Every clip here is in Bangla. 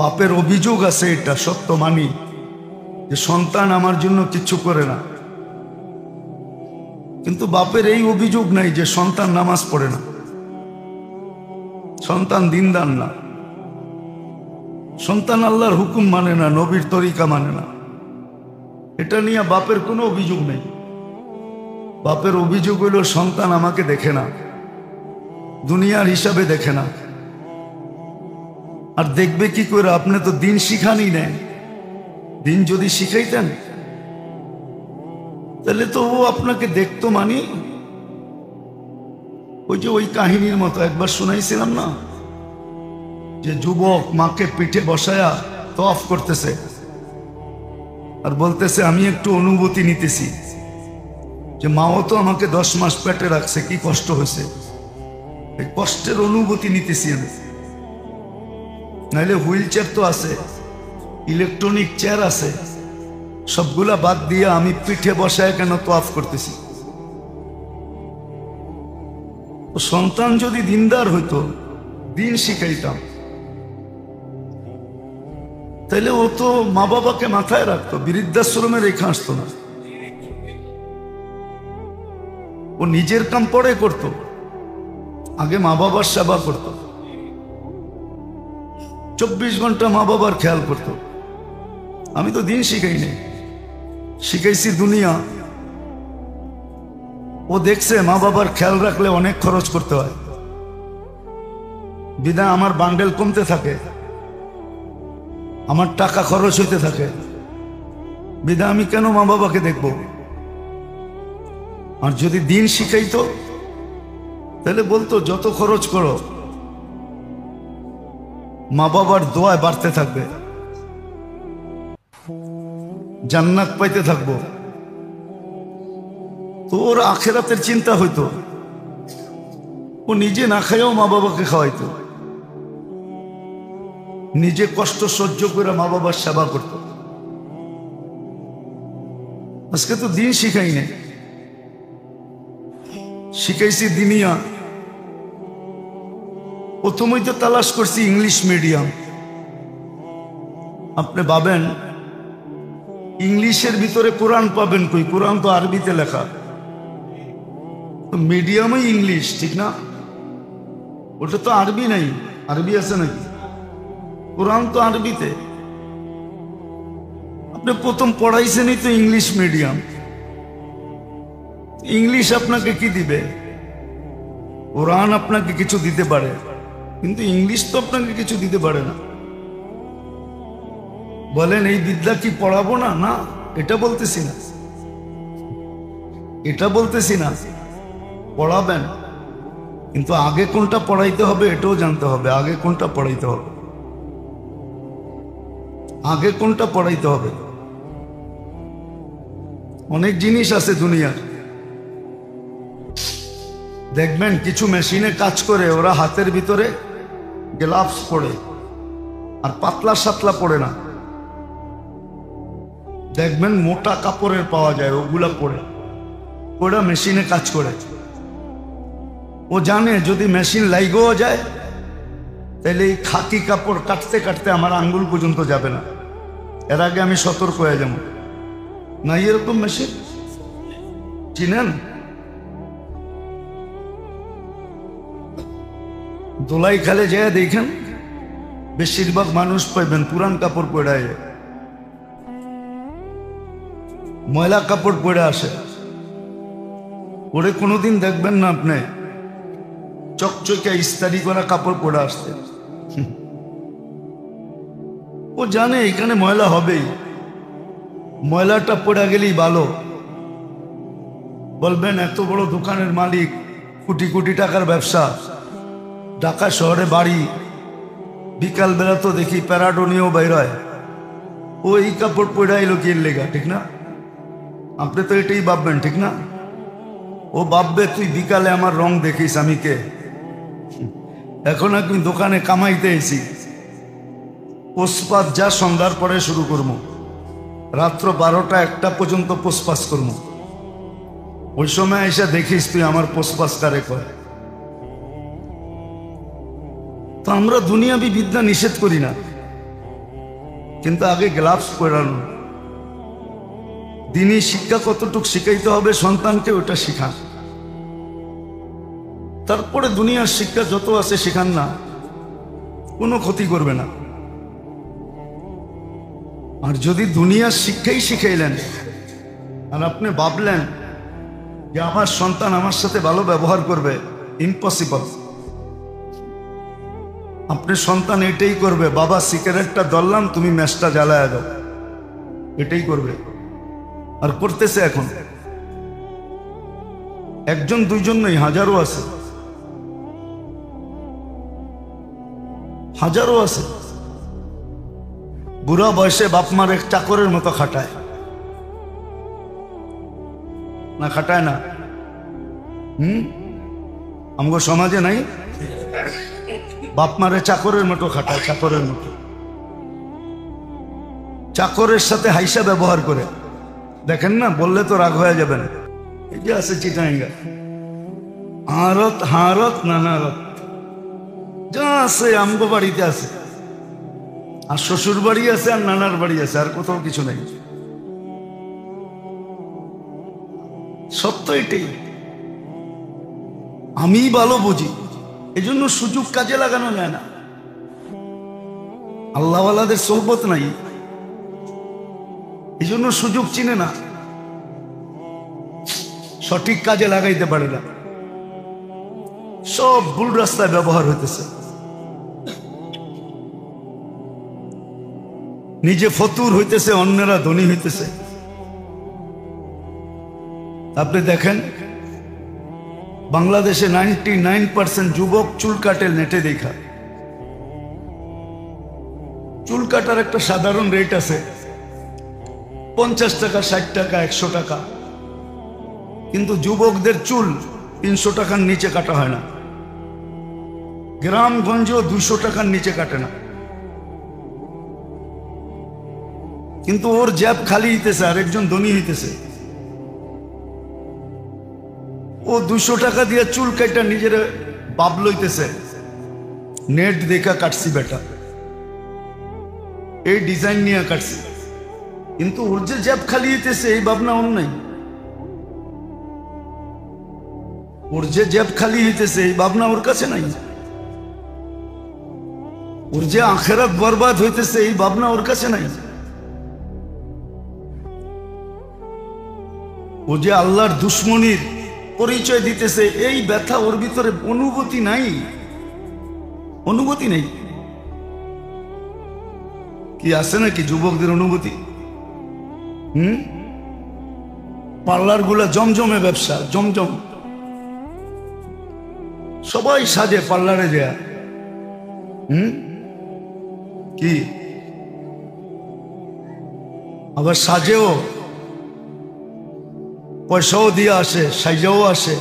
বাপের অভিযোগ আছে, এটা সত্য মানি যে সন্তান আমার জন্য কিচ্ছু করে না, কিন্তু বাপের এই অভিযোগ নাই যে সন্তান নামাজ পড়ে না, সন্তান দিনদার না, সন্তান আল্লাহর হুকুম মানে না, নবীর তরিকা মানে না। এটা নিয়ে বাপের কোনো অভিযোগ নেই। বাপের অভিযোগ হইল সন্তান আমাকে দেখে না, দুনিয়ার হিসাবে দেখে না। আর দেখবে কি করে? আপনি তো দিন শিখানি নেন। দিন যদি শিখাইতেন তাহলে তো ও আপনাকে দেখতো। মানি ওই যে ওই কাহিনীর মতো একবার শুনাইছিলাম না, যে যুবক মাকে পিঠে বসায়া তওয়াফ করতেছে আর বলতেছে আমি একটু অনুভূতি নিতেছি যে মাও তো আমাকে 10 মাস পেটে রাখছে, কি কষ্ট হয়েছে, এই কষ্টের অনুভূতি নিতেছি আমি। নাইলে হুইল চেয়ার তো আছে, ইলেকট্রনিক চেয়ার আছে, সবগুলা বাদ দিয়ে আমি পিঠে বসায় কেন তওয়াফ করতেছি? সন্তান যদি দিনদার হইতো, দিন শিখাইতাম, তাহলে ও তো মা বাবাকে মাথায় রাখতো, বৃদ্ধাশ্রমে রেখে আসতো না। ও নিজের কাম পরে করত, আগে মা বাবার সেবা করত, 24 ঘন্টা মা বাবার খেয়াল করত। আমি তো দিন শিখাই নাই, শিখাইছি দুনিয়া। ও দেখছে মা বাবার খেয়াল রাখলে অনেক খরচ করতে হয়, বিধায় আমার বান্ডেল কমতে থাকে, আমার টাকা খরচ হইতে থাকে, বিধায় আমি কেন মা বাবাকে দেখব? আর যদি দিন শিখাইতো তাহলে বলতো যত খরচ করো মা বাবার দোয়ায় বাড়তে থাকবে, জান্নাত পাইতে থাকবো। তোর আখেরাতের চিন্তা হইতো। ও নিজে না খাইও মা বাবাকে খাওয়াইতো, নিজে কষ্ট সহ্য করে মা বাবার সেবা করত। আজকে তো দিন শিখাই নাই, শিখাইছি দুনিয়া। প্রথমেই তো তালাশ করছি ইংলিশ মিডিয়াম। আপনি ভাবেন ইংলিশের ভিতরে কোরআন পাবেন কই? কোরআন তো আরবিতে লেখা, মিডিয়ামই ইংলিশ, ঠিক না? ওটা তো আরবি নাই, আরবি আছে নাকি? কোরআন তো আরবিতে। আপনি প্রথম পড়াইছেনই তো ইংলিশ মিডিয়াম। ইংলিশ আপনাকে কি দিবে? কোরআন আপনাকে কিছু দিতে পারে, কিন্তু ইংলিশ তো আপনাকে কিছু দিতে পারে না। বলেন এই বিদ্যা কি পড়াবো না? না, এটা বলতেছি না, এটা বলতেছি না, পড়াবেন, কিন্তু আগে কোনটা পড়াইতে হবে এটাও জানতে হবে। আগে কোনটা পড়াইতে হবে, আগে কোনটা পড়াইতে হবে। অনেক জিনিস আছে দুনিয়ার। দেখবেন কিছু মেশিনে কাজ করে, ওরা হাতের ভিতরে গ্লাভস পরে আর পাতলা সাতলা পরে না। দেখবেন মোটা কাপড়ের পাওয়া যায়, ওগুলা পরে, ওরা মেশিনে কাজ করে। ও জানে যদি মেশিন লাইগও যায় তাহলে এই খাকি কাপড় কাটতে কাটতে আমার আঙ্গুল পর্যন্ত যাবে না, এর আগে আমি সতর্ক হয়ে যাব। না এরকম মেশিন চিনেন? দোলাই খালে যায় দেখেন, বেশিরভাগ মানুষ পাইবেন পুরান কাপড় পরে, ময়লা কাপড় পরে আসে। ওরে কোনোদিন দেখবেন না আপনি চকচকে ইস্তারি করা কাপড় পরে আসতে। ও জানে এখানে ময়লা হবেই, ময়লাটা পড়ে গেলেই ভালো। বলবেন এত বড় দোকানের মালিক, কোটি কোটি টাকার ব্যবসা, ঢাকা শহরে বাড়ি, বিকাল বেলা তো দেখি প্যারাডোনিও বাইর হয়, ও এই কাপড় পরে এলো কি লেগা, ঠিক না? আপনি তো এটাই ভাববেন, ঠিক না? ও ভাববে তুই বিকালে আমার রং দেখিস, আমি কে? এখন আমি দোকানে কামাইতে এসি, পোষপাত যা সন্ধ্যার পরে শুরু করবো, রাত্র 12টা 1টা পর্যন্ত পোষপাস করবো। ওই সময় এসে দেখিস তুই আমার পোষপাস কারে কয়। তো আমরা দুনিয়াবি বিদ্যা নিষেধ করি না, কিন্তু আগে গ্লাভস পরানো। দিনই শিক্ষা কতটুকু শিখাইতে হবে সন্তানকে, ওটা শিখান। তারপরে দুনিয়ার শিক্ষা যত আছে শিখান না, কোনো ক্ষতি করবে না। আর যদি দুনিয়ার শিক্ষাই শিখাইলেন আর আপনি ভাবলেন যে আমার সন্তান আমার সাথে ভালো ব্যবহার করবে, ইম্পসিবল। আপনি সন্তান এটাই করবে, বাবা সিগারেটটা ধরলাম তুমি ম্যাচটা জ্বালায় দাও, এটাই করবে। আর করতেছে এখন। একজন দুইজন নয়, হাজারো আছে, হাজারো আছে। বুড়া বয়সে বাপ মার এক চাকরের মতো খাটায় না, খাটায় না? আমগো সমাজে নাই? বাপ মারে চাকরের মতো খাটায়, চাকরের মতো। চাকরের সাথে হাইসা ব্যবহার করে, দেখেন না, বললে তো রাগ হয়ে যাবেন। এই যে আছে চিটাঙ্গা, হারত হারত নানারত, যা আছে আমগো বাড়িতে আছে। আর শ্বশুর বাড়ি আছে, আর নানার বাড়ি আছে, আর কোথাও কিছু নেই। সত্য এটাই। আমি ভালো বুঝি, এজন্য সুযোগ কাজে লাগানো যায় না। আল্লাহওয়ালাদের সোহবত নাই, এই জন্য সুযোগ চিনে না, সঠিক কাজে লাগাইতে পারে না, সব ভুল রাস্তায় ব্যবহার হইতেছে। নিজে ফতুর হইতেছে, অন্যরা ধনী হইতেছে। আপনি দেখেন বাংলাদেশে 99% যুবক চুল কাটে নেটে দেখা। চুল কাটার একটা সাধারণ রেট আছে, 50 টাকা, 60 টাকা, 100 টাকা। কিন্তু যুবকদের চুল 300 টাকার নিচে কাটা হয় না। গ্রামগঞ্জেও 200 টাকার নিচে কাটে না। কিন্তু ওর জ্যাব খালি হইতেছে, আর একজন ধনী হইতেছে। ও 200 টাকা দিয়ে চুল কাটা নিজের বাপ লইতেছে, নেট দেখা কাটছি বেটা, এই ডিজাইন নিয়ে কাটছি। কিন্তু ওর যে জ্যাব খালি হইতেছে এই ভাবনা ওর নাই। ওর যে জ্যাব খালি হইতেছে এই ভাবনা ওর কাছে নাই। ওর যে আখেরাত বরবাদ হইতেছে এই ভাবনা ওর কাছে নাই। ও যে আল্লাহর দুশ্মনীর পরিচয় দিতেছে এই ব্যথা ওর ভিতরে অনুভূতি নাই, অনুভূতি নেই। কি আছে নাকি যুবকদের অনুভূতি? পার্লার গুলা জমজমে ব্যবসা, জমজম, সবাই সাজে পার্লারে যায়। কি আবার সাজেও, পয়সাও দিয়ে আসে, সাইজাও আসে।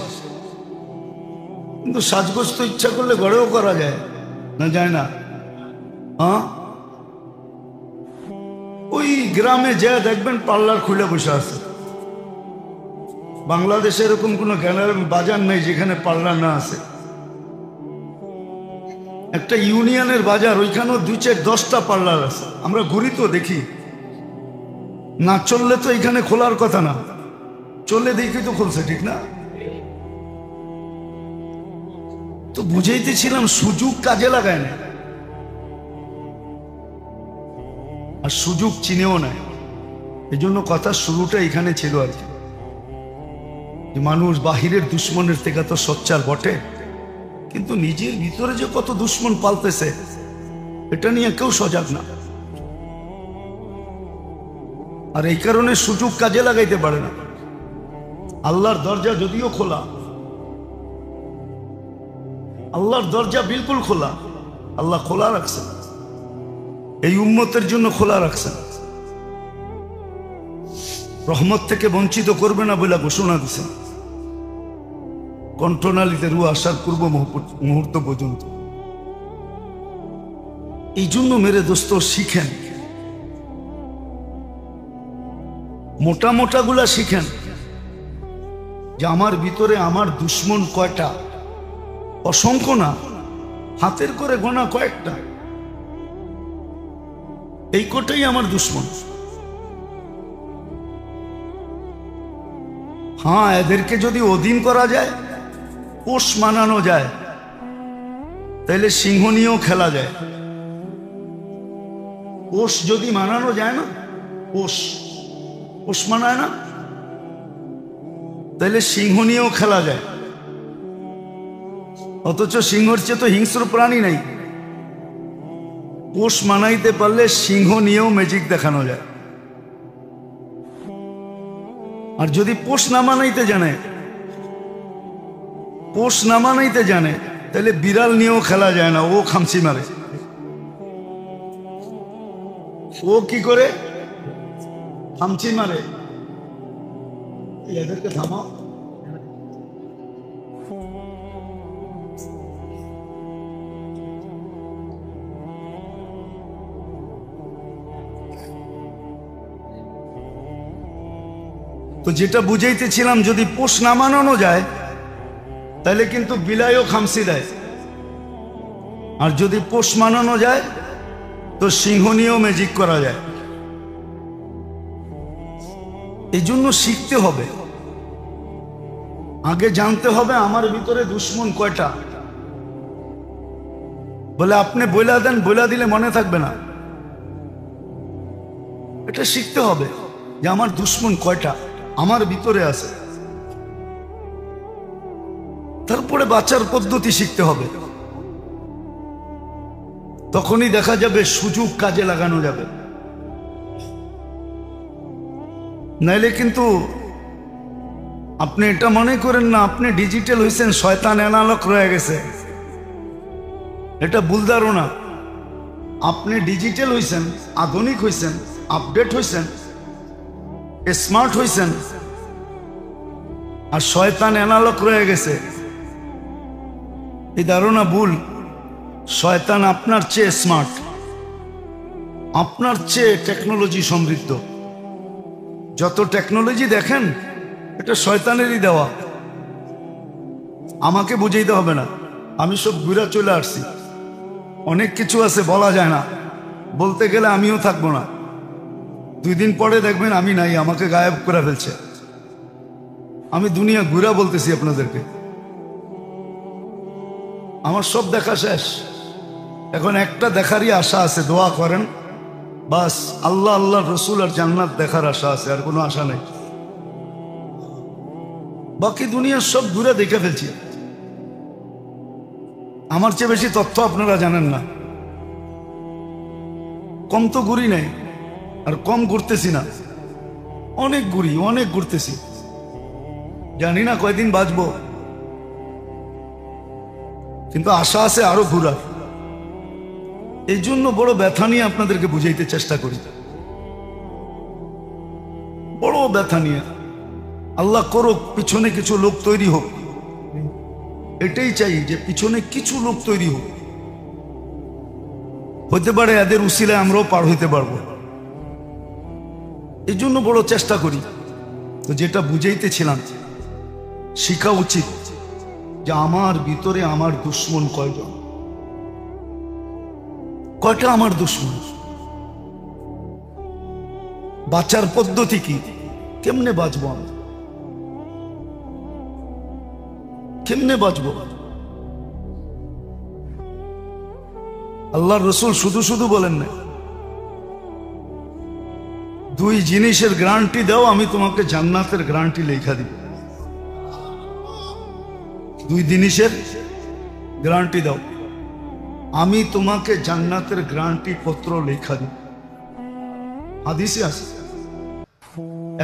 কিন্তু সাজগোজ তো ইচ্ছা করলে ঘরেও করা যায় না, যায় না? ওই গ্রামে যায় দেখবেন পার্লার খুলে বসে আছে। বাংলাদেশে এরকম কোন বাজার নেই যেখানে পার্লার না আছে। একটা ইউনিয়নের বাজার, ওইখানেও 2-4-10টা পার্লার আছে। আমরা ঘুরি তো দেখি, না চললে তো এখানে খোলার কথা না, চললে দেখি তো খুলছে, ঠিক না? তো বুঝাইতেছিলাম সুযোগ কাজে লাগায় না, আর সুযোগ চিনেও নেয়। এই জন্য কথা শুরুটা এখানে ছিল আর কি, যে মানুষ বাহিরের দুশ্মনের থেকে তো সোচ্চার বটে, কিন্তু নিজের ভিতরে যে কত দুশ্মন পালতেছে এটা নিয়ে কেউ সজাগ না। আর এই কারণে সুযোগ কাজে লাগাইতে পারে না। আল্লাহর দরজা যদিও খোলা, আল্লাহর দরজা বিলকুল খোলা, আল্লাহ খোলা রাখছেন, এই উম্মতের জন্য খোলা রাখছেন। রহমত থেকে বঞ্চিত করবে না বলে ঘোষণা দিচ্ছেন কণ্ঠনালীতে রু আসার পূর্ব মুহূর্ত পর্যন্ত। এই জন্য মেরে দোস্ত শিখেন, মোটা মোটা গুলা শিখেন, যে আমার ভিতরে আমার দুশ্মন কয়টা, অসংখ্য না, হাতের করে গোনা কয়েকটা। এই কোটাই আমার দুশ্মন। হ্যাঁ, এদেরকে যদি অধীন করা যায়, পোষ মানানো যায়, তাহলে সিংহ নিয়েও খেলা যায়। পোষ যদি মানানো যায় না, পোষ মানায় না, তাহলে সিংহ নিয়েও খেলা যায়। অথচ সিংহর চেয়ে তো হিংস্র প্রাণী নাই। পোষ মানাইতে পারলে সিংহ নিয়েও ম্যাজিক দেখানো যায়। আর যদি পোষ না মানাইতে জানে, তাহলে বিড়াল নিয়েও খেলা যায় না। ও খামচি মারে। ও কি করে? খামচি মারে। এদেরকে থামাও। তো যেটা বুঝাইতেছিলাম, যদি পোষ না মানানো যায় তাহলে কিন্তু বিলাইও খামসি দেয়। আর যদি পোষ মানানো যায় তো সিংহ নিয়েও ম্যাজিক করা যায়। এই জন্য শিখতে হবে, আগে জানতে হবে আমার ভিতরে দুশ্মন কয়টা। বলে আপনি বইলা দেন, বইলা দিলে মনে থাকবে না। এটা শিখতে হবে যে আমার দুশ্মন কয়টা আমার ভিতরে আছে। তারপরে বাঁচার পদ্ধতি শিখতে হবে। তখনই দেখা যাবে সুযোগ কাজে লাগানো যাবে। নাইলে কিন্তু আপনি এটা মনে করেন না আপনি ডিজিটাল হয়েছেন, শয়তান অ্যানালগ রয়ে গেছে। এটা ভুল ধারণা। আপনি ডিজিটাল হয়েছেন, আধুনিক হয়েছেন, আপডেট হয়েছেন, স্মার্ট হয়েছেন, আর শয়তান অ্যানালগ রয়ে গেছে। এই ধারণা ভুল। শয়তান আপনার চেয়ে স্মার্ট, আপনার চেয়ে টেকনোলজি সমৃদ্ধ। যত টেকনোলজি দেখেন এটা শয়তানেরই দেওয়া। আমাকে বুঝাইতে হবে না, আমি সব ঘুরে চলে আসছি। অনেক কিছু আছে বলা যায় না, বলতে গেলে আমিও থাকবো না। 2 দিন পরে দেখবেন আমি নাই, আমাকে গায়েব করে ফেলছে। আমি দুনিয়া ঘুরা বলতেছি আপনাদেরকে। আমার সব দেখা শেষ। এখন একটা দেখারই আশা আছে, দোয়া করেন বাস। আল্লাহ, আল্লাহ রসুল আর জান্নাত দেখার আশা আছে, আর কোনো আশা নেই। বাকি দুনিয়ার সব ঘুরে দেখে ফেলছি। আমার চেয়ে বেশি তথ্য আপনারা জানেন না। কম তো ঘুরি নাই, আর কম ঘুরতেছি না। অনেক ঘুরি, অনেক ঘুরতেছি। জানি না কয়দিন বাঁচবো, কিন্তু আশা আছে আরো ঘুরার। এই জন্য বড় ব্যথা নিয়ে আপনাদেরকে বুঝাইতে চেষ্টা করি। বড় ব্যথা নিয়ে। আল্লাহ করুক পিছনে কিছু লোক তৈরি হোক, এটাই চাই যে পিছনে কিছু লোক তৈরি হোক। হতে পারে এদের উসিলায় আমরাও পার হইতে পারবো। এই জন্য বড় চেষ্টা করি। তো যেটা বুঝাইতেছিলাম, শিখা উচিত যে আমার ভিতরে আমার দুশ্মন কয়জন, কয়টা আমার দুশ্মন, বাঁচার পদ্ধতি কি, কেমনে বাঁচবো আমি, কেমনে বাঁচবো। আল্লাহর রসুল শুধু শুধু বলেন না, 2 জিনিসের গ্যারান্টি দাও, আমি তোমাকে জান্নাতের গ্যারান্টি লেখা দিব। 2 জিনিসের গ্যারান্টি দাও, আমি তোমাকে জান্নাতের গ্যারান্টি পত্র লেখা দিব। হাদিসে আছে।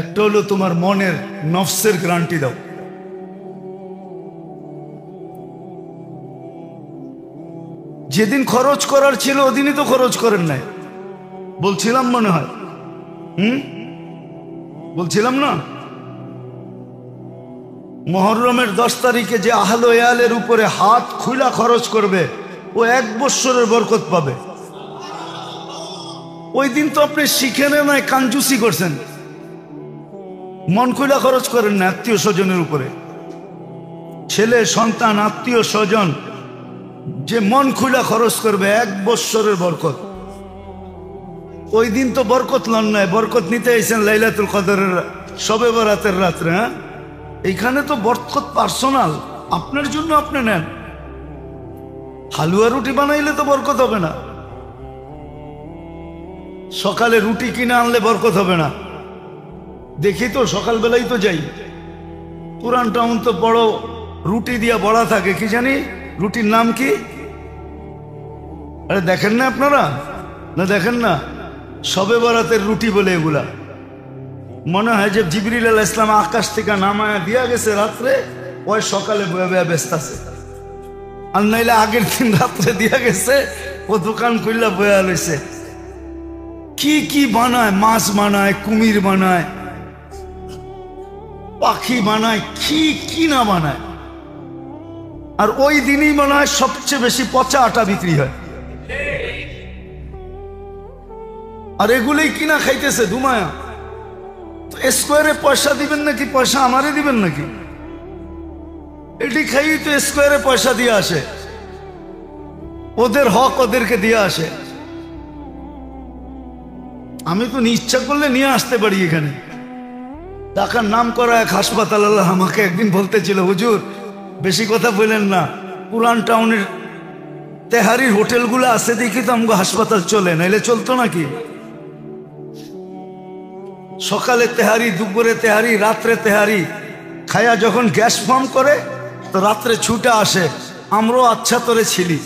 একটা হলো তোমার মনের নফসের গ্যারান্টি দাও। যেদিন খরচ করার ছিল ওদিনই তো খরচ করেন নাই, বলছিলাম মনে হয়। বলছিলাম না, মুহররমের 10 তারিখে যে আহলে ইয়ালের উপরে হাত খুলা খরচ করবে ও 1 বছরের বরকত পাবে। ওই দিন তো আপনি শিখেন নাই, কাঞ্জুসি করছেন, মন খুলা খরচ করেন না আত্মীয় স্বজনের উপরে। ছেলে সন্তান আত্মীয় স্বজন যে মন খুলা খরচ করবে 1 বছরের বরকত। ওই দিন তো বরকত লন নাই, বরকত নিতে এসেছেন লাইলাতুল কদরের শবে বরাতের রাত্রে। হ্যাঁ, এইখানে তো বরকত পার্সোনাল, আপনার জন্য আপনি নেন। হালুয়া রুটি বানাইলে তো বরকত হবে না, সকালে রুটি কিনে আনলে বরকত হবে না। দেখি তো সকালবেলাই তো যাই, পুরান টাউন তো বড় রুটি দিয়া বড়া থাকে, কি জানি রুটির নাম কি? আরে দেখেন না আপনারা, না দেখেন না? শবে বরাতের রুটি বলে এগুলা। মনে হয় যে জিবরিল আলাইহিস ইসলাম আকাশ থেকে নামায়া দিয়া গেছে রাত্রে, ওই সকালে বয়ে বয়ে ব্যস্ত আছে। আর নাইলে আগের দিন রাত্রে দিয়া গেছে, ও দোকান খুললা বয়া লইছে। কি কি বানায়, মাছ বানায়, কুমির বানায়, পাখি বানায়, কি কি না বানায়। আর ওই দিনই মনে হয় সবচেয়ে বেশি পচা আটা বিক্রি হয়। আর এগুলোই কিনা খাইতেছে দুমায়া। স্কোয়ারে পয়সা দিবেন নাকি পয়সা আমারে দিবেন নাকি? এটি খাই তো স্কোয়ারে পয়সা দিয়ে আসে, ওদের হক ওদেরকে দিয়ে আসে। আমি তো ইচ্ছা করলে নিয়ে আসতে পারি এখানে। ঢাকার নাম করা এক হাসপাতাল আমাকে একদিন বলতেছিল, হুজুর বেশি কথা বললেন না, পুরান টাউনের তেহারির হোটেলগুলো আছে দেখি তো আমাকে হাসপাতাল চলে, নাইলে চলতো নাকি? সকালে তেহারি, দুপুরে তেহারি, রাত্রে তেহারি খায়া যখন গ্যাস ফর্ম করে তো রাত্রে ছুটে আসে। আমরাও আচ্ছা তোরে ছিলি,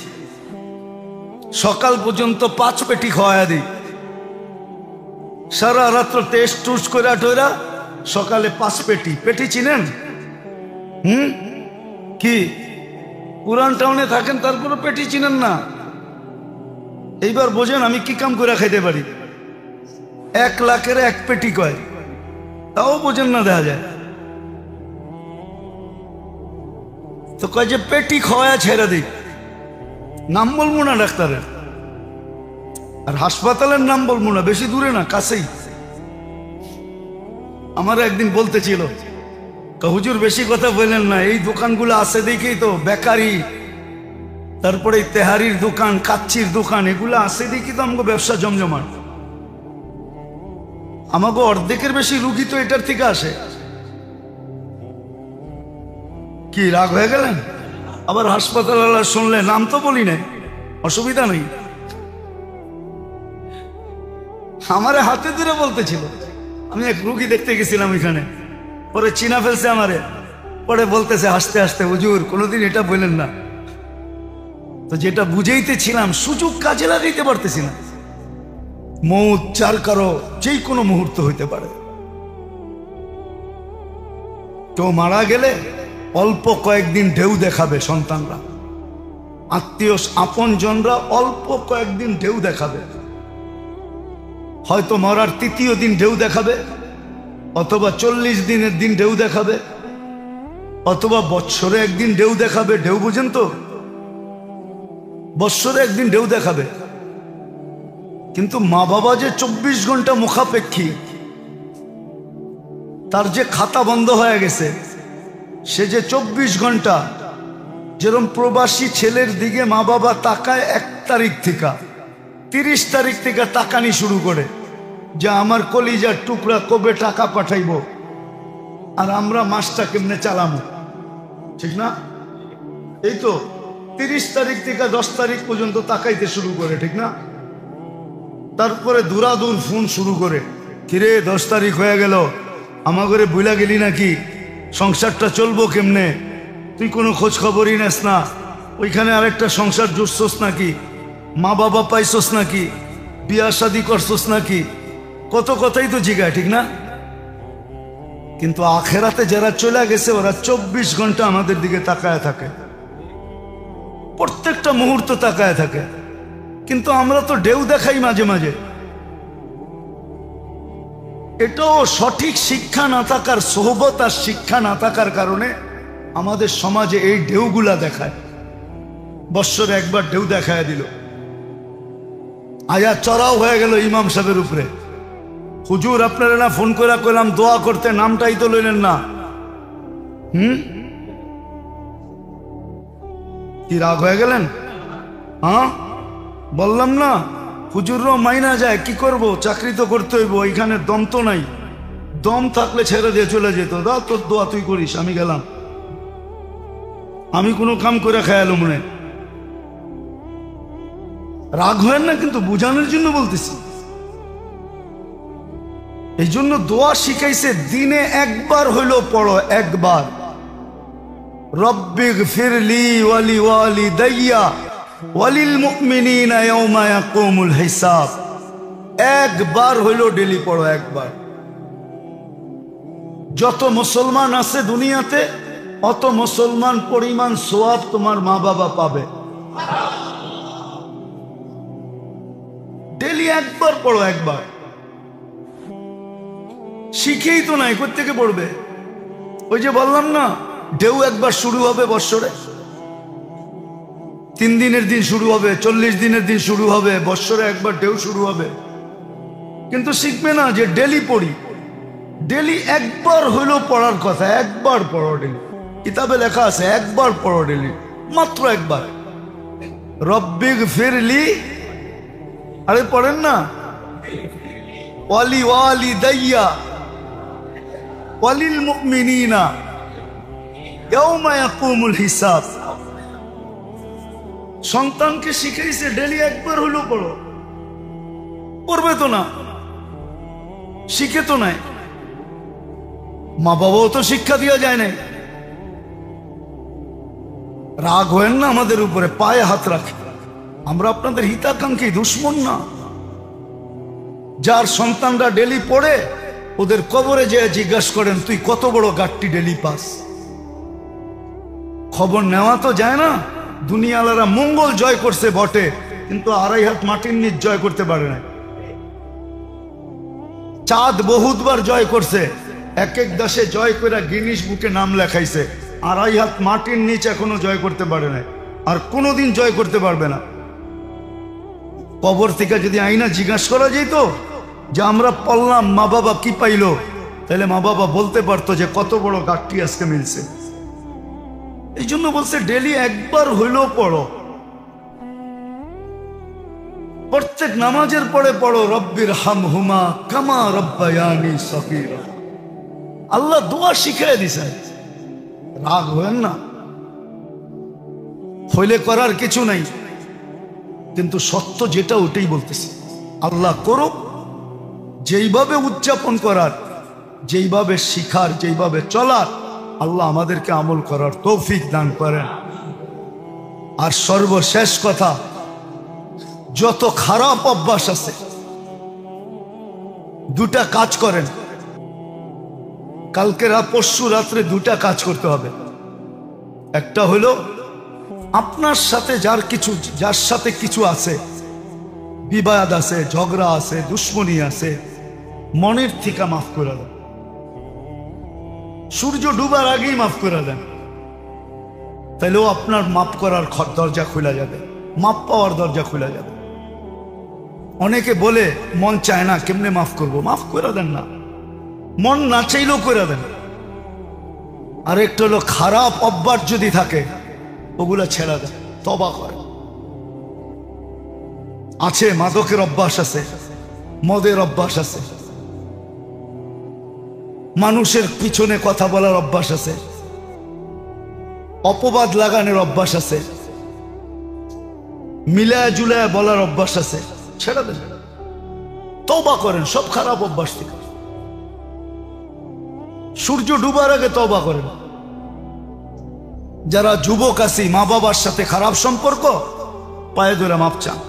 সকাল পর্যন্ত 5 পেটি খাওয়া দিই, সারা রাত্র টেস্ট টুস্ট করে টইরা সকালে 5 পেটি। পেটি চিনেন? কি পুরান টাউনে থাকেন তারপরে পেটি চিনেন না? এইবার বোঝেন আমি কি কাম করে খাইতে পারি। 1 লাখের 1 পেটি কয়, তাও বোঝেন না। দেখা যায় তো কয় যে পেটি খাওয়া ছেড়ে দিই। নাম বলবো না ডাক্তারের, আর হাসপাতালের নাম বলবো না, বেশি দূরে না, কাছেই। আমার একদিন বলতেছিল, হুজুর বেশি কথা বললেন না, এই দোকানগুলো আছে দেখেই তো, বেকারি, তারপরে তেহারির দোকান, কাচ্চির দোকান, এগুলো আছে দেখি তো আমাকে ব্যবসা জমজমাট। আমাকে অর্ধেকের বেশি রুগী তো এটার থেকে আসে। কি রাগ হয়ে গেলেন? আবার হাসপাতাল শুনলে নাম তো বলি না, অসুবিধা নেই। আমারে হাতে ধরে বলতেছিল, আমি এক রুগী দেখতে গেছিলাম এখানে, পরে চিনা ফেলছে আমারে, পরে বলতেছে হাসতে হাসতে, হুজুর কোনোদিন এটা বললেন না। তো যেটা বুঝাইতেছিলাম সুযোগ কাজে লাগাইতে পারতেছি না। মৌত চার কারো যে কোনো মুহূর্ত হইতে পারে। কেউ মারা গেলে অল্প কয়েকদিন ঢেউ দেখাবে সন্তানরা, আত্মীয় আপন জনরা অল্প কয়েকদিন ঢেউ দেখাবে। হয়তো মরার 3য় দিন ঢেউ দেখাবে, অথবা 40 দিনের দিন ঢেউ দেখাবে, অথবা বৎসরে একদিন ঢেউ দেখাবে। ঢেউ বুঝেন তো? বৎসরে একদিন ঢেউ দেখাবে। কিন্তু মা বাবা যে 24 ঘন্টা মুখাপেক্ষী, তার যে খাতা বন্ধ হয়ে গেছে, সে যে 24 ঘন্টা, যেরকম প্রবাসী ছেলের দিকে মা বাবা তাকায় 1 তারিখ থেকে 30 তারিখ থেকে তাকানি শুরু করে, যে আমার কলিজার টুকরা কবে টাকা পাঠাইব, আর আমরা মাসটা কেমনে চালামো। ঠিক না? এই তো 30 তারিখ থেকে 10 তারিখ পর্যন্ত তাকাইতে শুরু করে, ঠিক না? তারপরে দূরাদূর ফোন শুরু করে, কিরে 10 তারিখ হয়ে গেল, আমার ঘরে বুইলা গেলি নাকি, সংসারটা চলবো কেমনে, তুই কোনো খোঁজ খবরই নেস না, ওইখানে আরেকটা সংসার জুড়ছস নাকি, মা বাবা পাইছস নাকি, বিয়া শাদি করছস নাকি, কত কথাই তো জিগায়, ঠিক না? কিন্তু আখেরাতে যারা চলে গেছে ওরা 24 ঘন্টা আমাদের দিকে তাকায় থাকে, প্রত্যেকটা মুহূর্ত তাকায় থাকে। কিন্তু আমরা তো ঢেউ দেখাই মাঝে মাঝে। এটাও সঠিক শিক্ষা না থাকার, সোহবত আর শিক্ষা না থাকার কারণে আমাদের সমাজে এই ঢেউগুলা দেখায়। বৎসরে একবার ঢেউ দেখায় দিল, আয়া চড়াও হয়ে গেল ইমাম সাহেবের উপরে। হুজুর আপনারা না ফোন করে কইলাম দোয়া করতে, নামটাই তো লইলেন না। কি রাগ হয়ে গেলেন? হ্যাঁ বললাম না, হুজুররাও মাইনা যায়, কি করব, চাকরি তো করতে হইব, এখানে দম তো নাই, দম থাকলে ছেড়ে দিয়ে চলে যেত, দাও তোর দোয়া তুই করিস, আমি গেলাম, আমি কোনো কাম করে খেয়ালুম না। রাগ হয় না, কিন্তু বুঝানোর জন্য বলতেছি। এই জন্য দোয়া শিখাইছে, দিনে একবার হইলো পড়ো, একবার। রব্বিগফিরলি ওয়ালি ওয়ালিদাইয়া ওয়ালিল মুমিনিনা ইয়াওমা ইয়াকুমুল হিসাব। একবার হইলো ডেলি পড়ো, একবার। যত মুসলমান আছে দুনিয়াতে অত মুসলমান পরিমাণ সওয়াব তোমার মা বাবা পাবে। ডেলি একবার পড়ো, একবার। শিখেই তো নাই, কোত্থেকে পড়বে? ওই যে বললাম না, ঢেউ একবার শুরু হবে বৎসরে, 3 দিনের দিন শুরু হবে, 40 দিনের দিন শুরু হবে, বৎসরে একবার ঢেউ শুরু হবে। কিন্তু শিখবে না যে ডেলি পড়ি, ডেলি একবার হইলেও পড়ার কথা, একবার পড়ো ডেলি। কিতাবে লেখা আছে একবার পড়ো ডেলি, মাত্র একবার। রব্বিগফিরলি, আরে পড়েন না, ওয়ালি ওয়ালিদাইয়া ওয়ালিল মুমিনিনা ইয়াওমা ইয়াকুমুল হিসাব। সন্তানকে শিখাইছে ডেলি একবার হইলেও পড়ো। পড়বে তো না, শিখে তো নাই, মা বাবাও তো শিক্ষা দেওয়া যায় না। রাগ হয়েন না আমাদের উপরে, পায়ে হাত রাখে। আমরা আপনাদের হিতাকাঙ্ক্ষী, দুশ্মন না। যার সন্তানরা ডেলি পড়ে, ওদের কবরে যেয়ে জিজ্ঞাসা করেন তুই কত বড় গাট্টি ডেলি পাস। খবর নেওয়া তো যায় না। দুনিয়ালারা মঙ্গল জয় করছে বটে, কিন্তু 2.5 হাত মাটির নিচ জয় করতে পারে না। চাঁদ বহুতবার জয় করছে, এক এক দেশে জয় করে গিনিস বুকে নাম লেখাইছে। 2.5 হাত মাটির নিচ এখনো জয় করতে পারে না, আর কোনোদিন জয় করতে পারবে না। কবর থেকে যদি আইনা জিজ্ঞাসা করা যেত যে আমরা পড়লাম, মা বাবা কি পাইলো, তাহলে মা বাবা বলতে পারতো যে কত বড় গাঠটি আজকে মিলছে। এই জন্য বলছে ডেলি একবার হইলেও পড়ো, প্রত্যেক নামাজের পরে পড়ো রব্বির হামহুমা কামা রব্বায়ানি সগীরা। আল্লাহ দোয়া শিখিয়ে দিছেন। রাগ হবেন না, হইলে করার কিছু নাই, কিন্তু সত্য যেটা ওটাই বলতেছি। আল্লাহ করো, যেইভাবে উদযাপন করার, যেইভাবে শিখার, যেইভাবে চলার, আল্লাহ আমাদেরকে আমল করার তৌফিক দান করেন। আর সর্বশেষ কথা, যত খারাপ অভ্যাস আছে, 2টা কাজ করেন। কালকে পরশু রাত্রে 2টা কাজ করতে হবে। একটা হলো আপনার সাথে যার সাথে কিছু আছে, বিবাদ আছে, ঝগড়া আছে, দুশ্মনী আছে, মনের থেকে মাফ করে দেন। সূর্য ডুবার আগেই মাফ করে দেন, তাহলেও আপনার মাফ করার দরজা খুলে যাবে, মাফ পাওয়ার দরজা খুলে যাবে। অনেকে বলে মন চায় না, কেমনে মাফ করব? মাফ করে দেন না, মন না চাইলেও করে দেন। আর একটা হলো খারাপ অভ্যাস যদি থাকে, ওগুলা ছেড়ে দেন, তওবা করে। আছে মাদকের অভ্যাস আছে, মদের অভ্যাস আছে, মানুষের পিছনে কথা বলার অভ্যাস আছে, অপবাদ লাগানোর অভ্যাস আছে, মিলায়া জুলায়া বলার অভ্যাস আছে, ছেড়ে দেন, তওবা করেন সব খারাপ অভ্যাস থেকে। সূর্য ডুবার আগে তওবা করেন। যারা যুবক আছি, মা বাবার সাথে খারাপ সম্পর্ক, পায়ে ধরে মাপ চান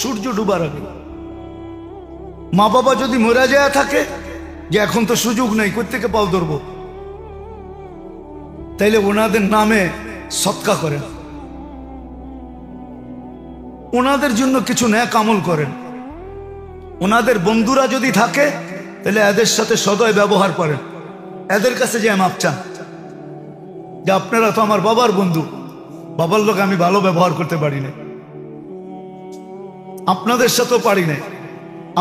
সূর্য ডুবার আগে। মা বাবা যদি মরে যায় থাকে, যে এখন তো সুযোগ নেই, কোত্থেকে পাও ধরবো, তাইলে ওনাদের নামে সৎকা করেন, ওনাদের জন্য কিছু নেক আমল করেন। ওনাদের বন্ধুরা যদি থাকে, তাহলে এদের সাথে সদয় ব্যবহার করেন, এদের কাছে যে মাপ চান যে আপনারা তো আমার বাবার বন্ধু, বাবার লোক আমি ভালো ব্যবহার করতে পারি না, আপনাদের সাথেও পারি না,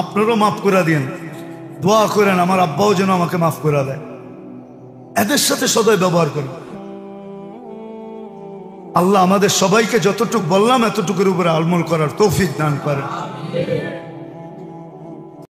আপনারও মাফ করে দিন, দোয়া করেন আমার আব্বাও যেন আমাকে মাফ করে দেয়। এদের সাথে সদয় ব্যবহার করেন। আল্লাহ আমাদের সবাইকে যতটুকু বললাম এতটুকুর উপরে আমল করার তৌফিক দান করেন।